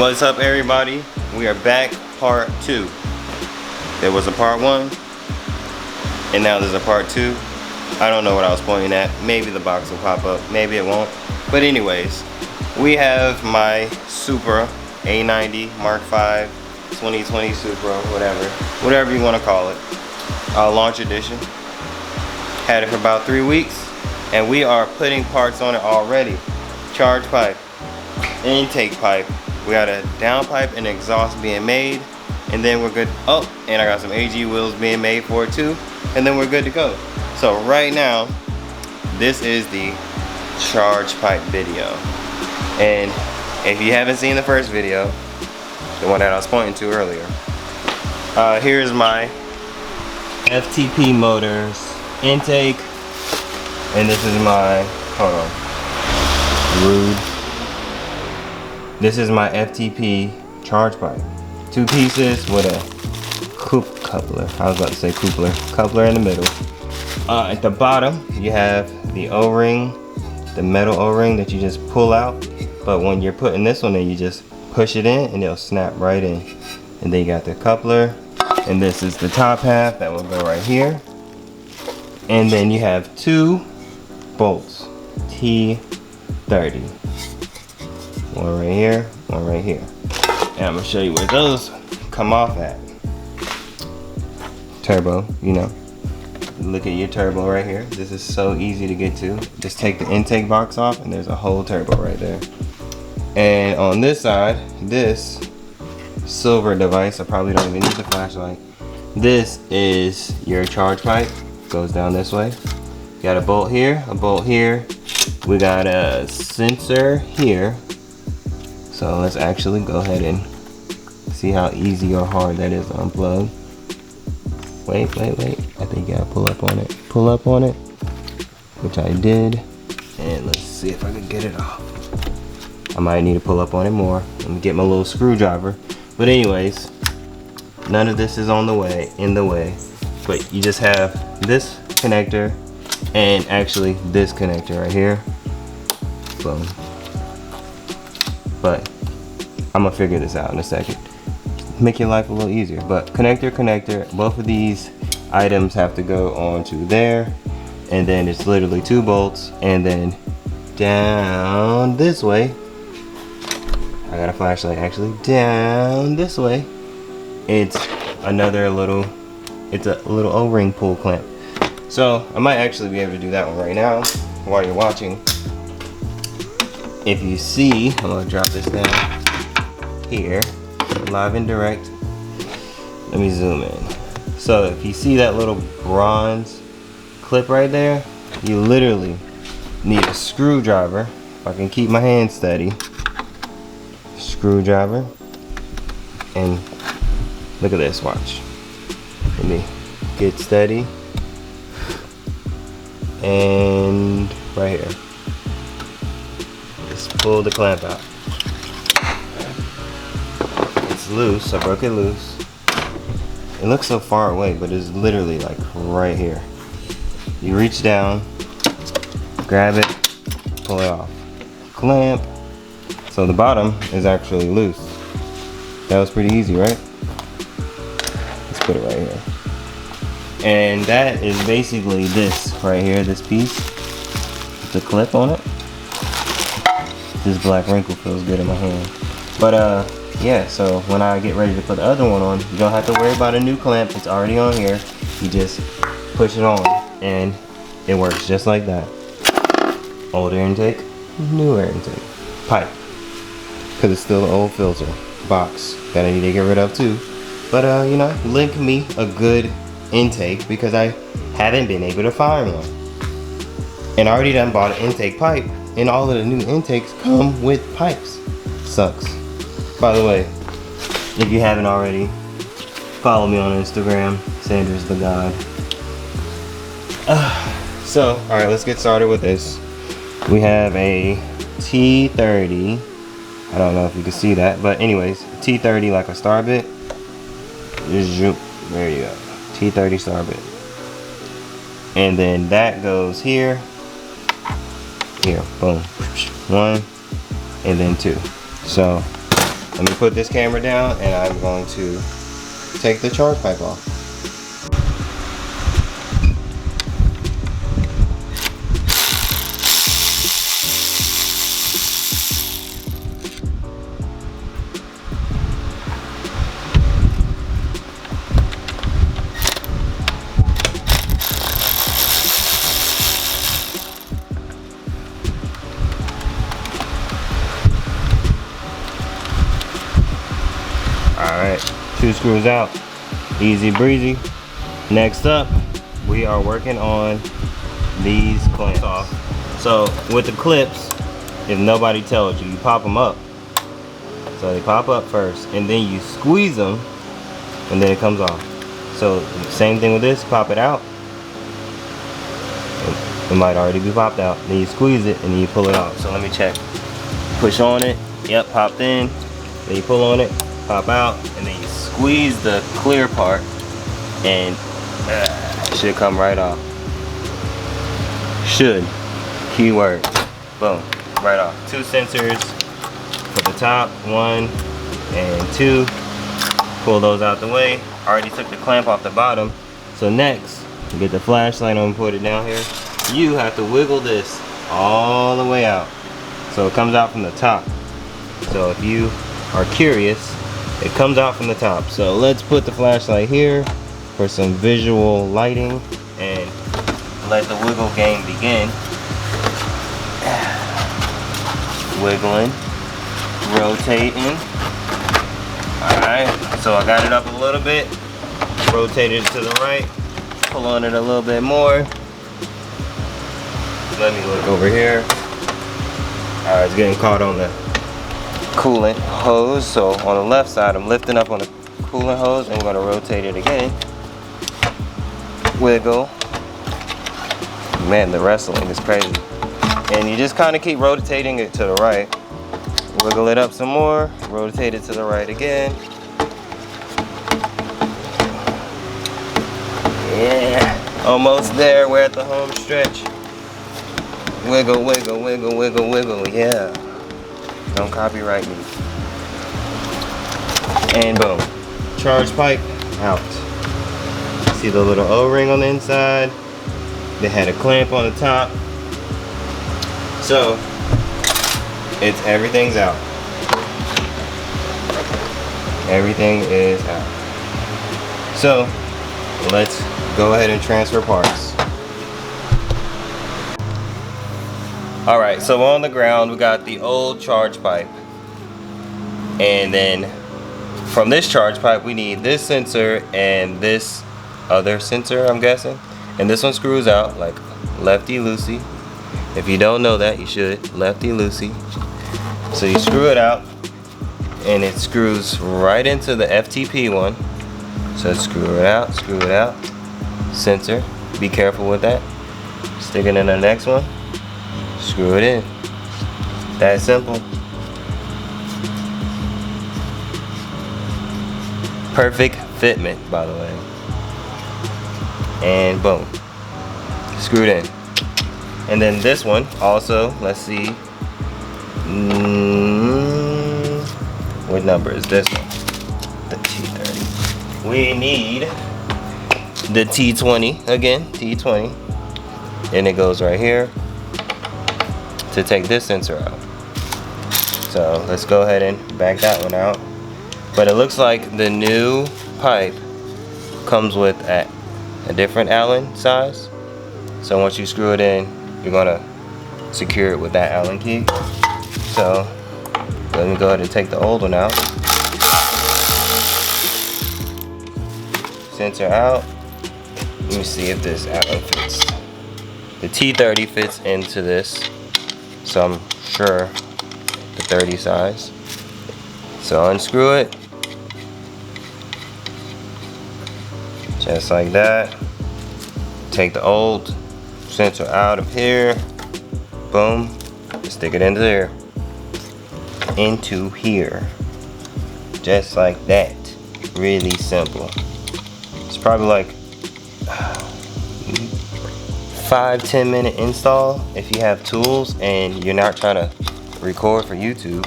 What's up, everybody? We are back, part 2. There was a part 1, and now there's a part 2. I don't know what I was pointing at. Maybe the box will pop up, maybe it won't. But anyways, we have my Supra A90 Mark V 2020 Supra, whatever you want to call it. Launch edition. Had it for about 3 weeks, and we are putting parts on it already. Charge pipe, intake pipe. We got a downpipe and exhaust being made, and then we're good. Oh, and I got some AG wheels being made for it too, and then we're good to go. So right now, this is the charge pipe video. And if you haven't seen the first video, the one that I was pointing to earlier, here's my FTP Motors intake, and this is my, hold on, rude. This is my FTP charge pipe. 2 pieces with a coupler. I was about to say coupler in the middle. At the bottom, you have the O-ring, the metal O-ring that you just pull out. But when you're putting this one in, you just push it in and it'll snap right in. And then you got the coupler. And this is the top half that will go right here. And then you have 2 bolts, T30. One right here, one right here. And I'm gonna show you where those come off at. Turbo, you know. Look at your turbo right here. This is so easy to get to. Just take the intake box off and there's a whole turbo right there. And on this side, this silver device, I probably don't even need the flashlight. This is your charge pipe. Goes down this way. Got a bolt here, a bolt here. We got a sensor here. So let's actually go ahead and see how easy or hard that is to unplug. Wait. I think you gotta pull up on it. Pull up on it, which I did. And let's see if I can get it off. I might need to pull up on it more. Let me get my little screwdriver. But anyways, none of this is in the way. But you just have this connector and actually this connector right here. Boom. But I'm gonna figure this out in a second. Make your life a little easier. But connector, both of these items have to go onto there. And then it's literally 2 bolts. And then down this way, I got a flashlight actually, down this way, it's another little, it's a little O-ring pull clamp. So I might actually be able to do that one right now while you're watching. If you see, I'm gonna drop this down here, live and direct. Let me zoom in. So if you see that little bronze clip right there, you literally need a screwdriver. If I can keep my hand steady. Screwdriver. And look at this, watch. Let me get steady. And right here. Just pull the clamp out. It's loose, I broke it loose. It looks so far away, but it's literally like right here. You reach down, grab it, pull it off. Clamp. So the bottom is actually loose. That was pretty easy, right? Let's put it right here. And that is basically this right here, this piece. With the clip on it. This black wrinkle feels good in my hand. But yeah, so when I get ready to put the other one on, you don't have to worry about a new clamp. It's already on here. You just push it on and it works just like that. Older intake, newer intake. Pipe. Because it's still an old filter. Box that I need to get rid of too. But you know, link me a good intake because I haven't been able to find one. And I already done bought an intake pipe. And all of the new intakes come with pipes. Sucks. By the way, if you haven't already, follow me on Instagram, Sandersthagod. So, alright, let's get started with this. We have a T30. I don't know if you can see that, but anyways, T30 like a star bit. There you go. T30 star bit. And then that goes here. Here, boom. 1 and then 2. So Let me put this camera down and I'm going to take the charge pipe off. Alright, 2 screws out, easy breezy. Next up, we are working on these clamps off. So with the clips, if nobody tells you, you pop them up. So they pop up first, and then you squeeze them, and then it comes off. So same thing with this, pop it out. It might already be popped out. Then you squeeze it, and then you pull it off. So let me check. Push on it, yep, popped in. Then you pull on it, pop out, and then you squeeze the clear part, and it should come right off. Should, keyword, boom, right off. 2 sensors for the top, 1 and 2. Pull those out the way. Already took the clamp off the bottom. So next, to get the flashlight on and put it down here, you have to wiggle this all the way out, so it comes out from the top. So if you are curious, it comes out from the top. So let's put the flashlight here for some visual lighting and let the wiggle game begin. Wiggling, rotating. Alright, so I got it up a little bit, rotated it to the right, pull on it a little bit more. Let me look over here. Alright, it's getting caught on the coolant hose. So on the left side, I'm lifting up on the coolant hose and I'm going to rotate it again. Wiggle. Man, the wrestling is crazy. And you just kind of keep rotating it to the right. Wiggle it up some more, rotate it to the right again. Yeah, almost there. We're at the home stretch. Wiggle, wiggle, wiggle, wiggle, wiggle, yeah. Don't copyright me. And boom, charge pipe out. See the little O-ring on the inside? They had a clamp on the top. So, everything's out. Everything is out. So, let's go ahead and transfer parts. Alright, so on the ground we got the old charge pipe. And then from this charge pipe we need this sensor and this other sensor, I'm guessing. And this one screws out like lefty-loosey. If you don't know that, you should. Lefty-loosey. So you screw it out and it screws right into the FTP one. So screw it out, sensor. Be careful with that. Stick it in the next one. Screw it in. That simple. Perfect fitment, by the way. And boom. Screwed in. And then this one also, let's see. What number is this one? The T30. We need the T20 again, T20. And it goes right here to take this sensor out. So let's go ahead and back that one out. But it looks like the new pipe comes with a different Allen size. So once you screw it in, you're gonna secure it with that Allen key. So let me go ahead and take the old one out. Sensor out. Let me see if this Allen fits. The T30 fits into this. So I'm sure the 30 size. So unscrew it. Just like that. Take the old sensor out of here. Boom. Stick it into there. Into here. Just like that. Really simple. It's probably like 5-10 minute install if you have tools and you're not trying to record for YouTube.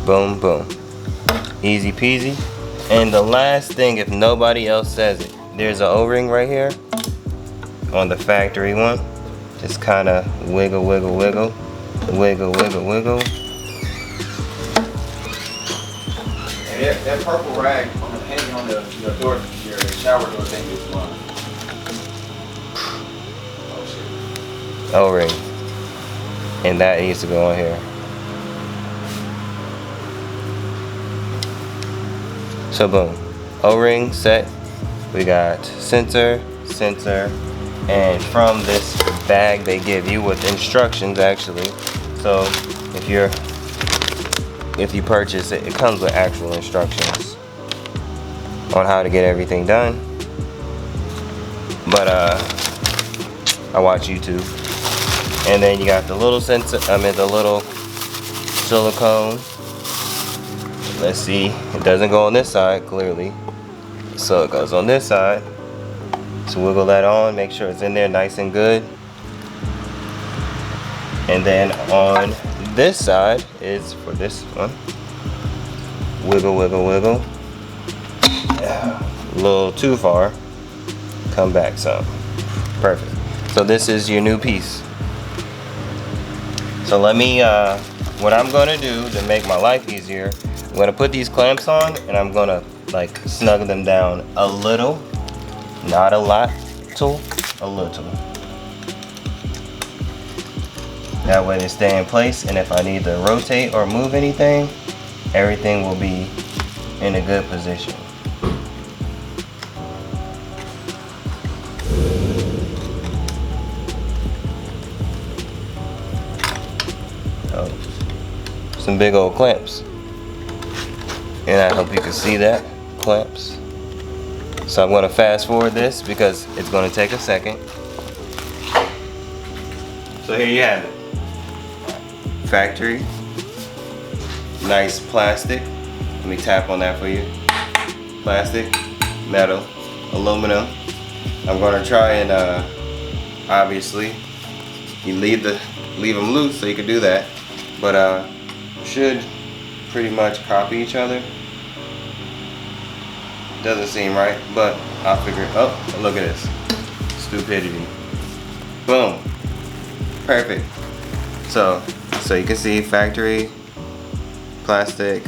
Boom, boom. Easy peasy. And the last thing, if nobody else says it, there's an O-ring right here on the factory one. Just kind of wiggle, wiggle, wiggle. Wiggle, wiggle, wiggle. And that purple rag hanging on the door, your shower door thing is mine. Oh shit. O-ring. And that needs to go on here. So boom. O-ring set. We got sensor, and from this bag they give you with instructions actually. So if you purchase it, it comes with actual instructions on how to get everything done. But I watch YouTube. And then you got the little sensor, the little silicone. Let's see, it doesn't go on this side clearly. So it goes on this side. So wiggle that on, make sure it's in there nice and good. And then on this side is for this one. Wiggle, wiggle, wiggle. A little too far. Come back some. Perfect. So this is your new piece. So let me, what I'm gonna do to make my life easier, I'm gonna put these clamps on and I'm gonna like snug them down a little, not a lot, a little. That way they stay in place, and if I need to rotate or move anything, everything will be in a good position. Oh, some big old clamps. And I hope you can see that, clamps. So I'm gonna fast forward this because it's gonna take a second. So here you have it. Factory. Nice plastic. Let me tap on that for you. Plastic, metal, aluminum. I'm gonna try and obviously you leave them loose so you can do that. But should pretty much copy each other. Doesn't seem right, but I'll figure it. Oh, look at this. Stupidity. Boom. Perfect. So you can see factory, plastic,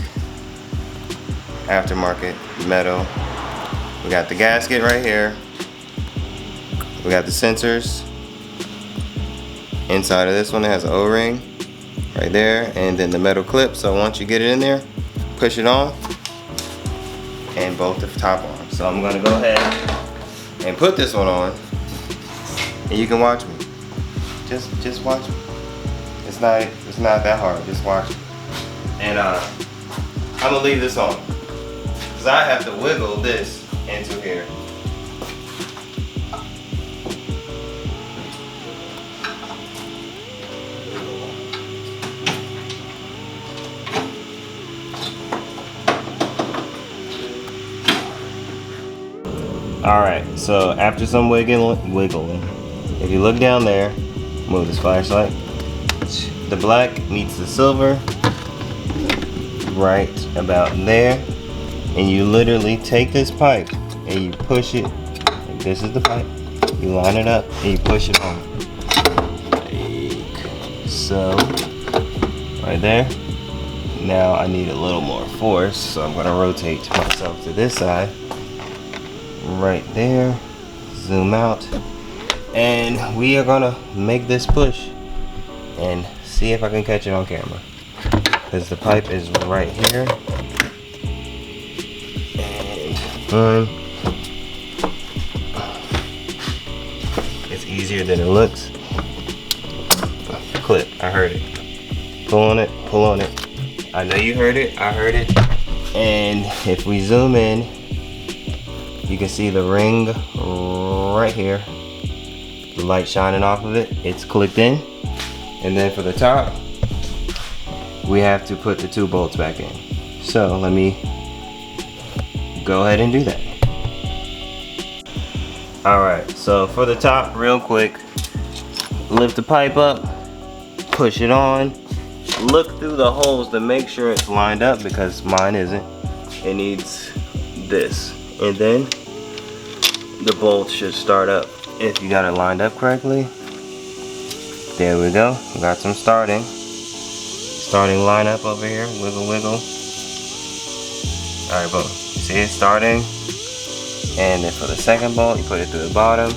aftermarket, metal. We got the gasket right here. We got the sensors. Inside of this one it has an O-ring right there, and then the metal clip. So once you get it in there, push it on, and both the top arms. So I'm gonna go ahead and put this one on, and you can watch me. Just watch me. It's not that hard. Just watch me. And I'm gonna leave this on because I have to wiggle this into here. Alright, so after some wiggling, if you look down there, move this flashlight, the black meets the silver, right about there, and you literally take this pipe and you push it, like this is the pipe, you line it up and you push it on, like so, right there. Now I need a little more force, so I'm going to rotate myself to this side. Right there, zoom out, and we are gonna make this push and see if I can catch it on camera because the pipe is right here. And it's easier than it looks. Clip, I heard it. Pull on it. I know you heard it, I heard it. And if we zoom in, you can see the ring right here, the light shining off of it. It's clicked in. And then for the top, we have to put the 2 bolts back in. So let me go ahead and do that. Alright, so for the top, real quick, lift the pipe up, push it on, look through the holes to make sure it's lined up, because mine isn't. It needs this, and then the bolt should start up if you got it lined up correctly. There we go. We got some starting line up over here. Wiggle, wiggle. All right, boom. See it starting, and then for the second bolt, you put it through the bottom.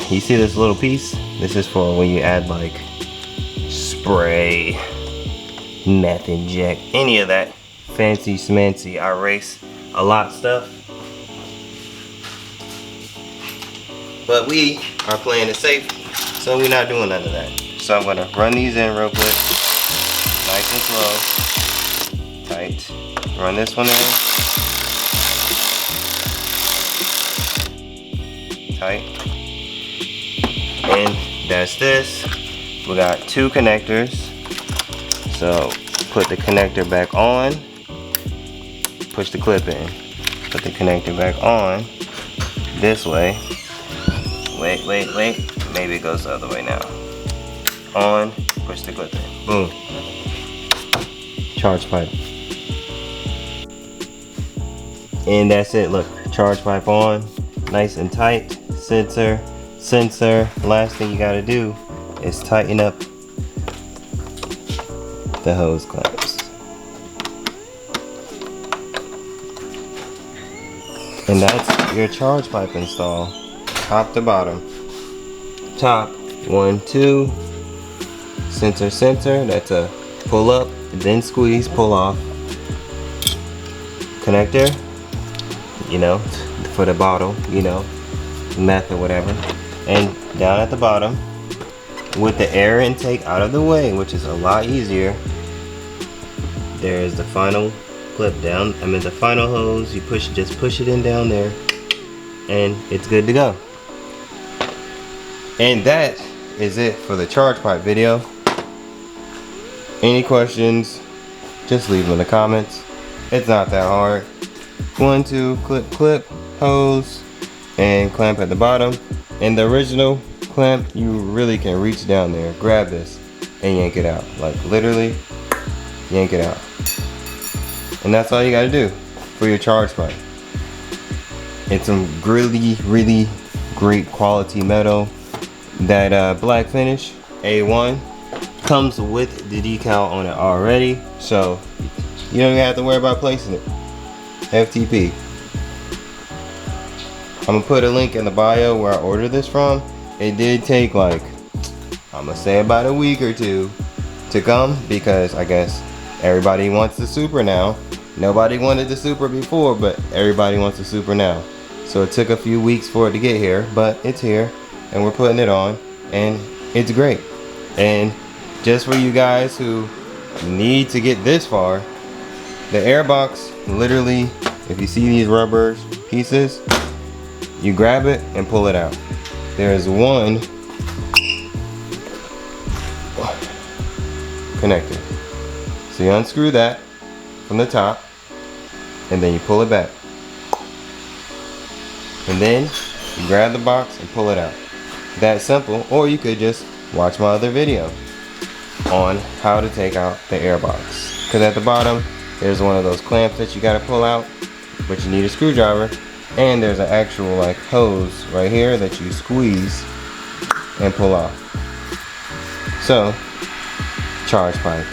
You see this little piece? This is for when you add like spray, meth inject, any of that fancy smancy I race a lot stuff. But we are playing it safe, so we're not doing none of that. So I'm gonna run these in real quick, nice and slow, tight. Run this one in, tight. And that's this. We got 2 connectors. So put the connector back on, push the clip in. Put the connector back on this way. Wait. Maybe it goes the other way now. On, push the clip in. Boom. Charge pipe. And that's it. Look, charge pipe on, nice and tight. Sensor. Last thing you gotta do is tighten up the hose clamps. And that's your charge pipe install, top to bottom. Top, 1, 2, sensor, that's a pull up, then squeeze, pull off. Connector, you know, for the bottle, you know, meth or whatever. And down at the bottom, with the air intake out of the way, which is a lot easier, there is the final clip down. The final hose. You just push it in down there, and it's good to go. And that is it for the charge pipe video. Any questions, just leave them in the comments. It's not that hard. 1, 2, clip, hose, and clamp at the bottom. And the original clamp, you really can reach down there, grab this, and yank it out. Like literally, yank it out. And that's all you gotta do for your charge pipe. It's some really great quality metal. That black finish, A1, comes with the decal on it already, so you don't even have to worry about placing it. FTP. I'm gonna put a link in the bio where I ordered this from. It did take like, I'm gonna say about a week or 2 to come, because I guess everybody wants the Supra now. Nobody wanted the Supra before, but everybody wants the Supra now. So it took a few weeks for it to get here, but it's here and we're putting it on, and it's great. And just for you guys who need to get this far, the airbox, literally, if you see these rubber pieces, you grab it and pull it out. There's one connector. So you unscrew that from the top, and then you pull it back. And then you grab the box and pull it out. That simple. Or you could just watch my other video on how to take out the airbox. Because at the bottom, there's one of those clamps that you gotta pull out, but you need a screwdriver. And there's an actual like hose right here that you squeeze and pull off. So, charge pipe.